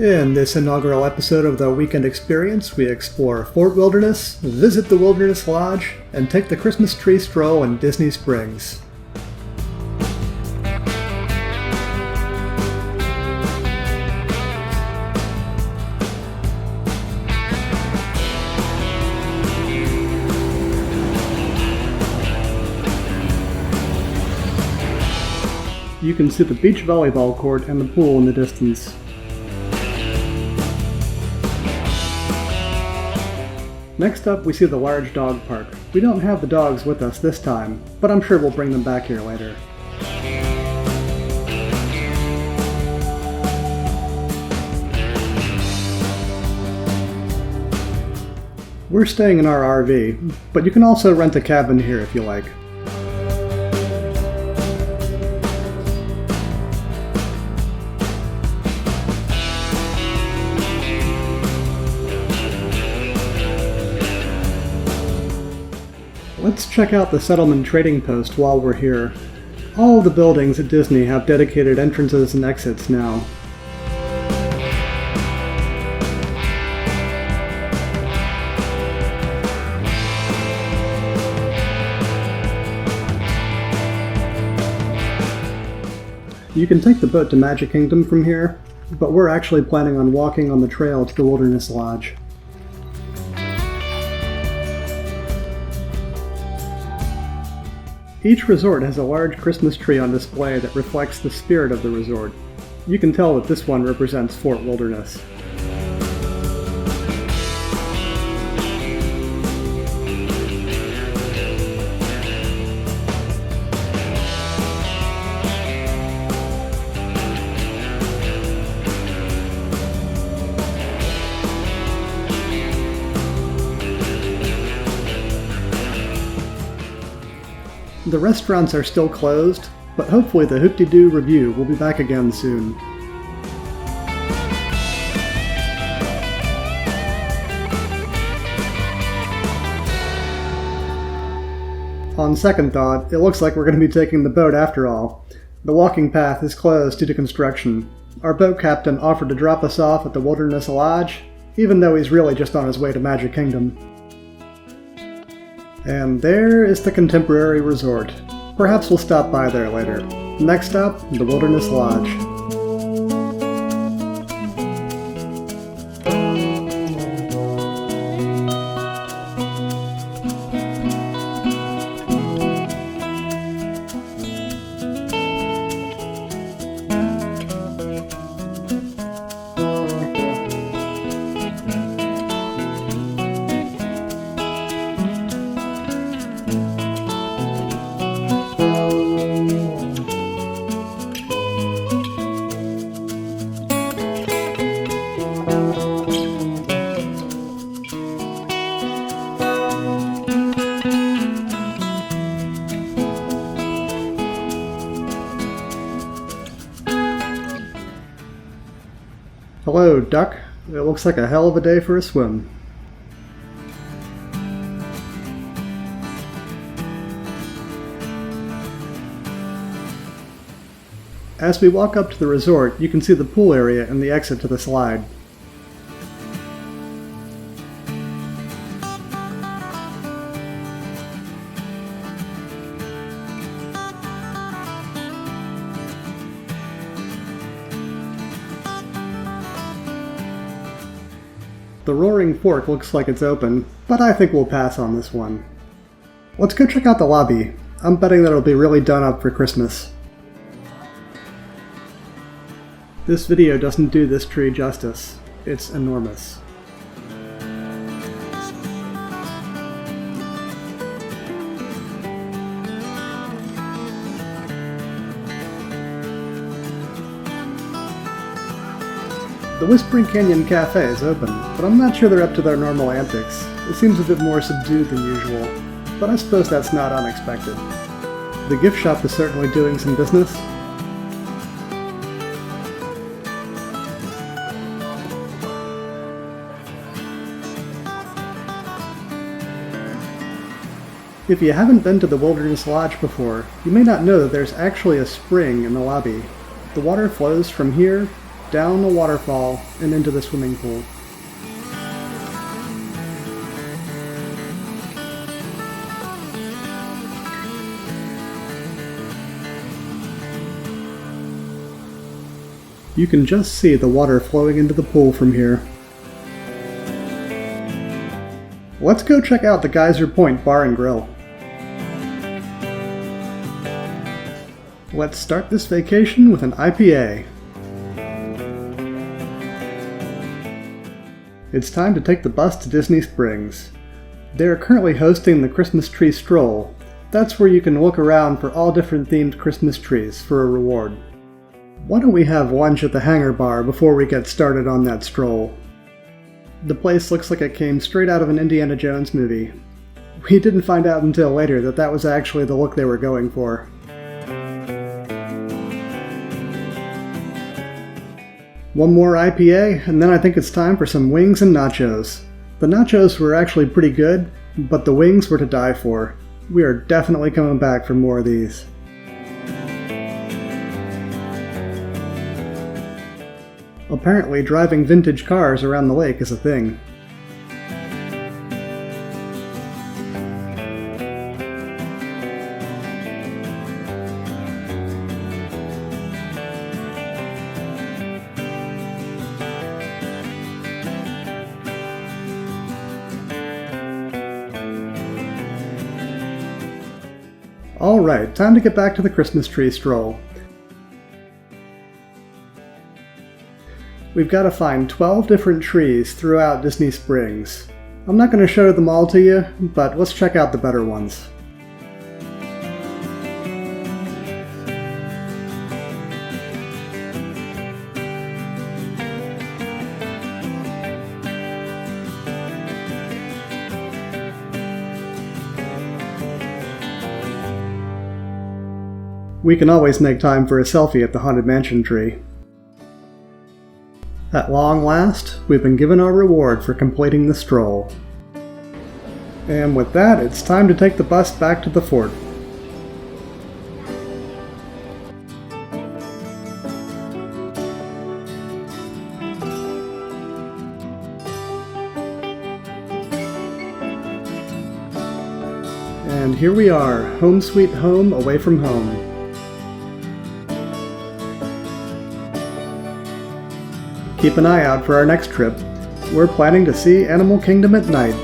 In this inaugural episode of the Weekend Experience, we explore Fort Wilderness, visit the Wilderness Lodge, and take the Christmas Tree Stroll in Disney Springs. You can see the beach volleyball court and the pool in the distance. Next up, we see the large dog park. We don't have the dogs with us this time, but I'm sure we'll bring them back here later. We're staying in our RV, but you can also rent a cabin here if you like. Let's check out the Settlement Trading Post while we're here. All of the buildings at Disney have dedicated entrances and exits now. You can take the boat to Magic Kingdom from here, but we're actually planning on walking on the trail to the Wilderness Lodge. Each resort has a large Christmas tree on display that reflects the spirit of the resort. You can tell that this one represents Fort Wilderness. The restaurants are still closed, but hopefully the Hoop-de-Doo Review will be back again soon. On second thought, it looks like we're going to be taking the boat after all. The walking path is closed due to construction. Our boat captain offered to drop us off at the Wilderness Lodge, even though he's really just on his way to Magic Kingdom. And there is the Contemporary Resort. Perhaps we'll stop by there later. Next up, the Wilderness Lodge. Hello, duck. It looks like a hell of a day for a swim. As we walk up to the resort, you can see the pool area and the exit to the slide. The Roaring Fork looks like it's open, but I think we'll pass on this one. Let's go check out the lobby. I'm betting that it'll be really done up for Christmas. This video doesn't do this tree justice. It's enormous. The Whispering Canyon Cafe is open, but I'm not sure they're up to their normal antics. It seems a bit more subdued than usual, but I suppose that's not unexpected. The gift shop is certainly doing some business. If you haven't been to the Wilderness Lodge before, you may not know that there's actually a spring in the lobby. The water flows from here down the waterfall and into the swimming pool. You can just see the water flowing into the pool from here. Let's go check out the Geyser Point Bar and Grill. Let's start this vacation with an IPA. It's time to take the bus to Disney Springs. They are currently hosting the Christmas Tree Stroll. That's where you can look around for all different themed Christmas trees for a reward. Why don't we have lunch at the Hangar Bar before we get started on that stroll? The place looks like it came straight out of an Indiana Jones movie. We didn't find out until later that that was actually the look they were going for. One more IPA, and then I think it's time for some wings and nachos. The nachos were actually pretty good, but the wings were to die for. We are definitely coming back for more of these. Apparently, driving vintage cars around the lake is a thing. Alright, time to get back to the Christmas Tree Stroll. We've got to find 12 different trees throughout Disney Springs. I'm not going to show them all to you, but let's check out the better ones. We can always make time for a selfie at the Haunted Mansion tree. At long last, we've been given our reward for completing the stroll. And with that, it's time to take the bus back to the fort. And here we are, home sweet home away from home. Keep an eye out for our next trip. We're planning to see Animal Kingdom at night.